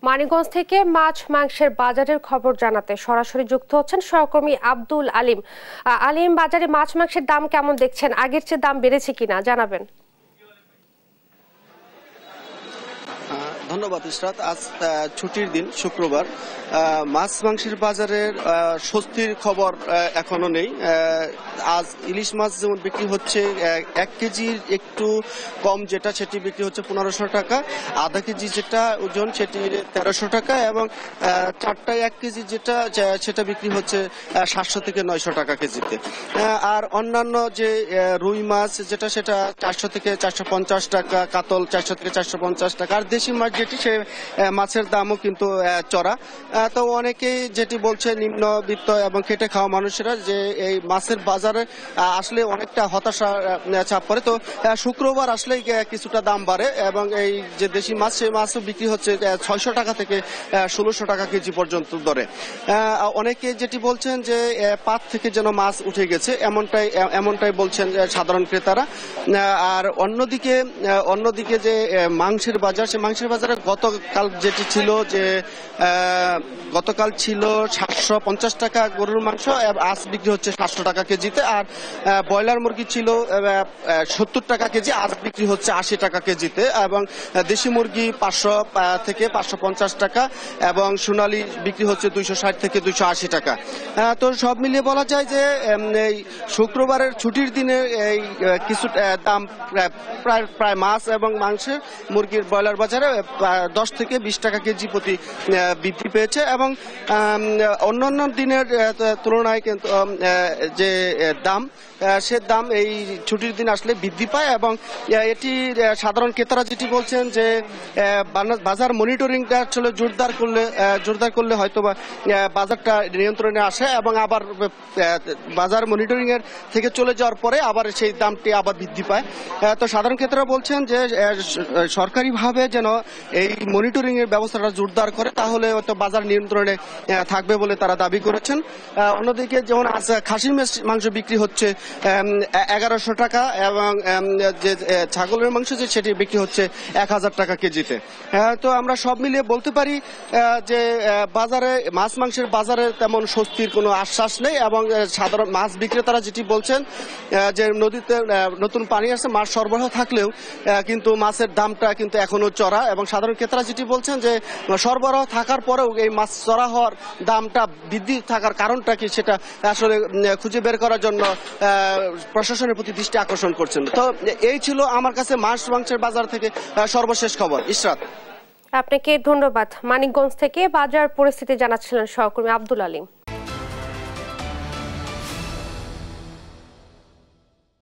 মানিকগঞ্জ থেকে মাছ মাংসের বাজারের খবর জানাতে সরাসরি যুক্ত হচ্ছেন সহকর্মী আব্দুল আলিম। আলিম, বাজারে মাছ মাংসের দাম কেমন দেখছেন? আগের চেয়ে দাম বেড়েছে কিনা জানাবেন। ধন্যবাদ ইশরাত। আজ ছুটির দিন, শুক্রবার। মাছ মাংসের বাজারের স্বস্তির খবর এখনো নেই। আজ ইলিশ মাছ যেমন বিক্রি হচ্ছে 1 কেজির একটু কম, যেটা সেটি বিক্রি হচ্ছে 1500 টাকা। আধা কেজি যেটা ওজন সেটি 1300 টাকা, এবং 4টায় 1 কেজি যেটা সেটা বিক্রি হচ্ছে 700 থেকে 900 টাকা কেজিতে। আর অন্যান্য যে রুই মাছ যেটা সেটা 400 থেকে 450 টাকা, কাতল 400 থেকে 450 টাকা। আর দেশি মাছ যেটি সে মাছের দামও কিন্তু চড়া। তো অনেকেই যেটি বলছে নিম্নবিত্ত এবং খেটে খাওয়া মানুষেরা যে এই মাছের বাজারে আসলে অনেকটা হতাশা চাপ পড়ে। তো শুক্রবার আসলে কিছুটা দাম বাড়ে, এবং এই যে দেশি মাছ সেই মাছও বিক্রি হচ্ছে 600 টাকা থেকে 1600 টাকা কেজি পর্যন্ত দরে। অনেকে যেটি বলছেন যে পাত থেকে যেন মাছ উঠে গেছে, এমনটাই বলছেন সাধারণ ক্রেতারা। আর অন্যদিকে যে মাংসের বাজার, সে মাংসের বাজারে গতকাল যেটি ছিল যে গতকাল ছিল 750 টাকা গরুর মাংস, আজ বিক্রি হচ্ছে 700 টাকা কেজিতে। আর ব্রয়লার মুরগি ছিল 70 টাকা কেজি, আজ বিক্রি হচ্ছে 80 টাকা কেজিতে। এবং দেশি মুরগি 500 থেকে 550 টাকা, এবং সোনালী বিক্রি হচ্ছে 260 থেকে 280 টাকা। তো সব মিলিয়ে বলা যায় যে এই শুক্রবারের ছুটির দিনে এই কিছু দাম প্রায় মাছ এবং মাংসের মুরগির ব্রয়লার বাজারে 10 থেকে 20 টাকা কেজি প্রতি বৃদ্ধি পেয়েছে, এবং অন্যান্য দিনের তুলনায় কিন্তু যে দাম সে দাম এই ছুটির দিন আসলে বৃদ্ধি পায়। এবং এটি সাধারণ ক্রেতারা যেটি বলছেন যে বাজার মনিটরিংটা আসলে জোরদার করলে হয়তো বা বাজারটা নিয়ন্ত্রণে আসে, এবং আবার বাজার মনিটরিং এর থেকে চলে যাওয়ার পরে আবার সেই দামটি আবার বৃদ্ধি পায়। তো সাধারণ ক্রেতারা বলছেন যে সরকারিভাবে যেন এই মনিটরিং এর ব্যবস্থাটা জোরদার করে, তাহলে হয়তো বাজার নিয়ন্ত্রণে থাকবে বলে তারা দাবি করেছেন। অন্যদিকে যেমন আজ খাসি মাংস বিক্রি হচ্ছে 1100 টাকা, এবং যে ছাগলের মাংস যে সেটি বিক্রি হচ্ছে 1000 টাকা কেজিতে। তো আমরা সব মিলিয়ে বলতে পারি যে বাজারে মাছ মাংসের বাজারে তেমন স্বস্তির কোনো আশ্বাস নেই, এবং সাধারণ মাছ বিক্রেতারা যেটি বলছেন যে নদীতে নতুন পানি আসছে, মাছ সরবরাহ থাকলেও কিন্তু মাছের দামটা কিন্তু এখনো চড়া। এবং সাধারণ ক্রেতারা যেটি বলছেন যে সরবরাহ থাকার পরেও এই মাছ চড়া হওয়ার দামটা বৃদ্ধি থাকার কারণটা কি সেটা আসলে খুঁজে বের করার জন্য প্রশাসনের প্রতি দৃষ্টি আকর্ষণ করছেন। তো এই ছিল আমার কাছে মাছ মাংসের বাজার থেকে সর্বশেষ খবর। ইশরাত, আপনাকে ধন্যবাদ। মানিকগঞ্জ থেকে বাজার পরিস্থিতি জানাচ্ছিলেন সহকর্মী আব্দুল আলিম।